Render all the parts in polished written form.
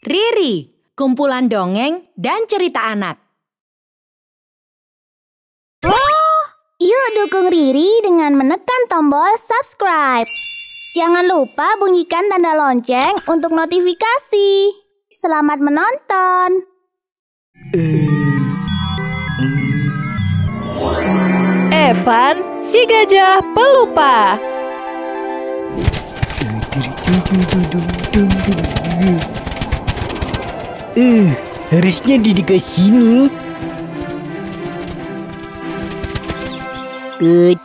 Riri, kumpulan dongeng dan cerita anak. Yuk dukung Riri dengan menekan tombol subscribe. Jangan lupa bunyikan tanda lonceng untuk notifikasi. Selamat menonton. Evan, si gajah pelupa. Harusnya di dekat sini.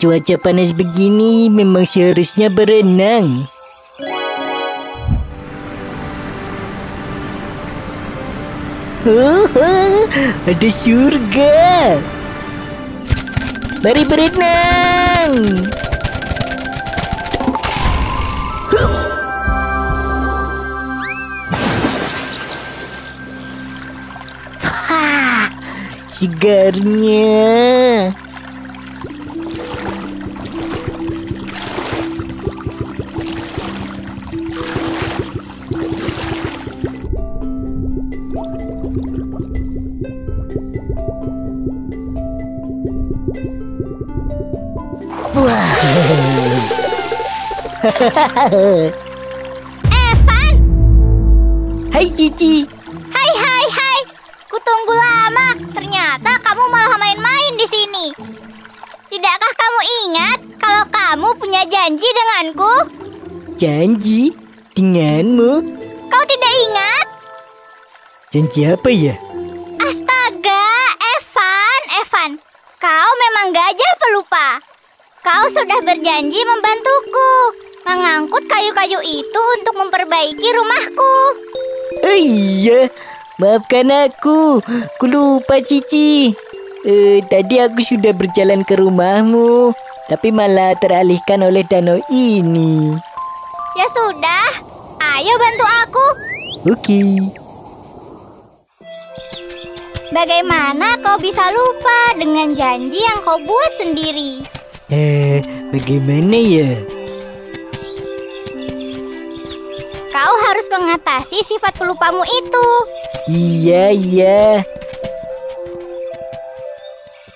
Cuaca panas begini memang seharusnya berenang. Ada surga. Mari berenang. Segarnya. Wah. Evan! Hai Cici. Hai. Kutunggu lama. Ternyata kamu malah main-main di sini. Tidakkah kamu ingat kalau kamu punya janji denganku? Janji denganmu? Kau tidak ingat? Janji apa ya? Astaga, Evan. Kau memang gajah pelupa. Kau sudah berjanji membantuku mengangkut kayu-kayu itu untuk memperbaiki rumahku. Oh iya, maafkan aku. Ku lupa Cici. Tadi aku sudah berjalan ke rumahmu, tapi malah teralihkan oleh danau ini. Ya sudah, ayo bantu aku. Oke. Bagaimana kau bisa lupa dengan janji yang kau buat sendiri? Bagaimana ya? Kau harus mengatasi sifat pelupamu itu. Iya.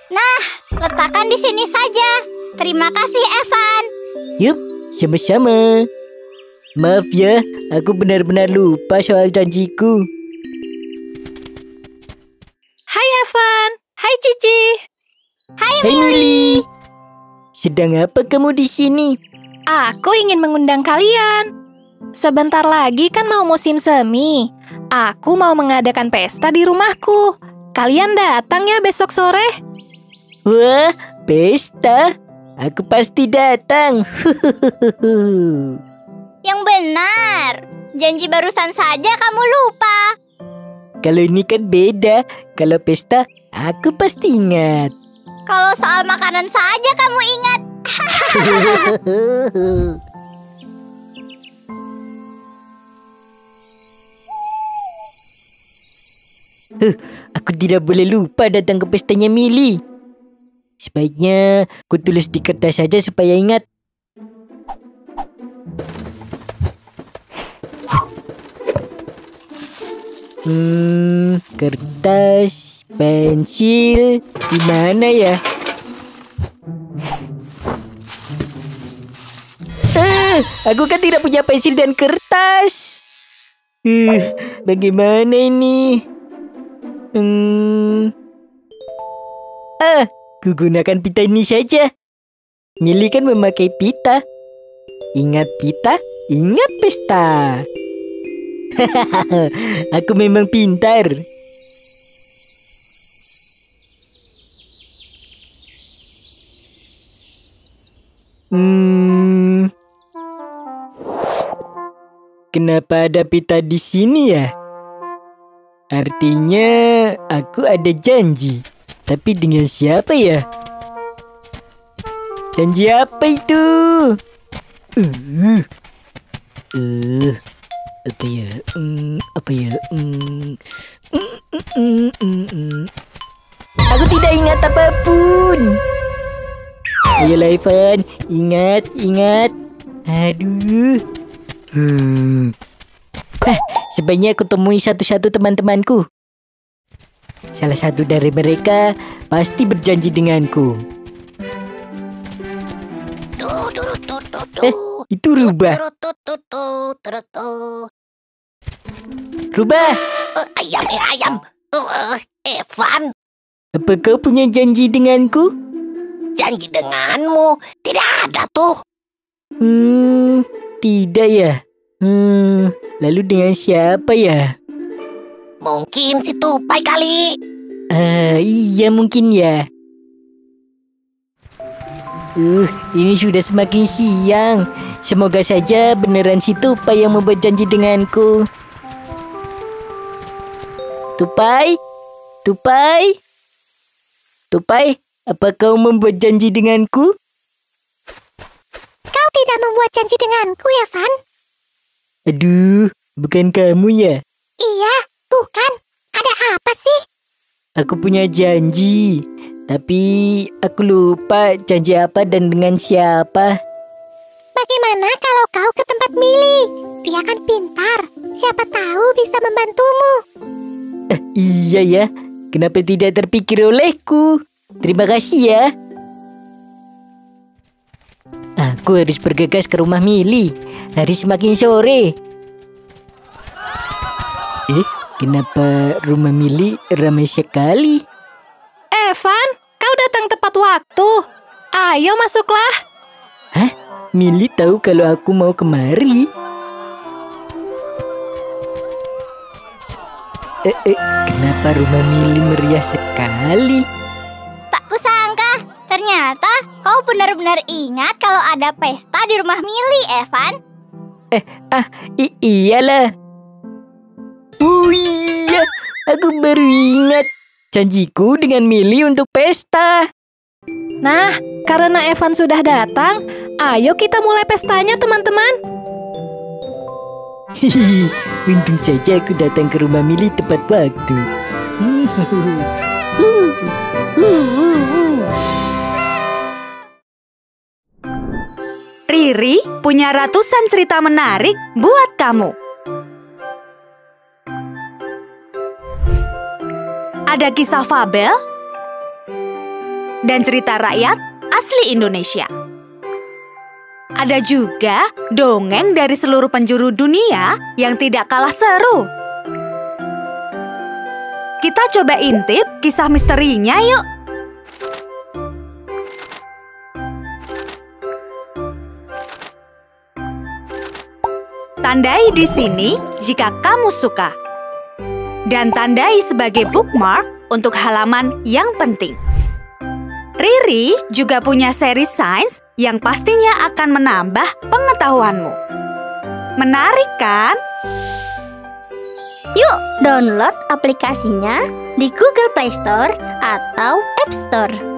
Nah, letakkan di sini saja. Terima kasih, Evan. Yup, sama-sama. Maaf ya, aku benar-benar lupa soal janjiku. Hai Evan, hai Cici. Hai, Hai Mili. Sedang apa kamu di sini? Aku ingin mengundang kalian. Sebentar lagi kan mau musim semi. Aku mau mengadakan pesta di rumahku. Kalian datang ya besok sore? Wah, pesta? Aku pasti datang. Yang benar. Janji barusan saja kamu lupa. Kalau ini kan beda. Kalau pesta, aku pasti ingat. Kalau soal makanan saja kamu ingat. Aku tidak boleh lupa datang ke pestanya Mili. Sebaiknya ku tulis di kertas saja supaya ingat. Kertas, pensil, di mana ya? Aku kan tidak punya pensil dan kertas. Bagaimana ini? Ku gunakan pita ini saja. Mili kan memakai pita. Ingat pita, ingat pesta. Aku memang pintar. Kenapa ada pita di sini ya? Artinya aku ada janji. Tapi dengan siapa ya? Janji apa itu? Apa ya? Aku tidak ingat apapun. Ayolah Evan, ingat. Aduh. Sebaiknya aku temui satu-satu teman-temanku. Salah satu dari mereka pasti berjanji denganku. Itu Rubah. Rubah, Ayam. Evan, apa kau punya janji denganku? janji denganmu tidak ada tuh. Tidak ya. Lalu dengan siapa ya? Mungkin si Tupai kali. Iya mungkin ya. Ini sudah semakin siang. Semoga saja beneran si Tupai yang membuat janji denganku. Tupai? Tupai, apa kau membuat janji denganku? Kau tidak membuat janji denganku, Evan. Aduh, bukan kamu ya? Iya, bukan. Ada apa sih? Aku punya janji, tapi aku lupa janji apa dan dengan siapa. Bagaimana kalau kau ke tempat Mili? Dia kan pintar. Siapa tahu bisa membantumu. Iya ya, kenapa tidak terpikir olehku? Terima kasih ya. Aku harus bergegas ke rumah Mili. Hari semakin sore. Kenapa rumah Mili ramai sekali? Evan, kau datang tepat waktu. Ayo masuklah. Hah? Mili tahu kalau aku mau kemari? Kenapa rumah Mili meriah sekali? Tak kusangka, ternyata kau benar-benar ingat kalau ada pesta di rumah Mili, Evan. Iyalah. Oh iya, aku baru ingat. Janjiku dengan Mili untuk pesta. Nah, karena Evan sudah datang, ayo kita mulai pestanya, teman-teman. Untung saja aku datang ke rumah Mili tepat waktu. Riri punya ratusan cerita menarik buat kamu. Ada kisah fabel dan cerita rakyat asli Indonesia. Ada juga dongeng dari seluruh penjuru dunia yang tidak kalah seru. Kita coba intip kisah misterinya yuk. Tandai di sini jika kamu suka. Dan tandai sebagai bookmark untuk halaman yang penting. Riri juga punya seri sains yang pastinya akan menambah pengetahuanmu. Menarik kan? Yuk, download aplikasinya di Google Play Store atau App Store.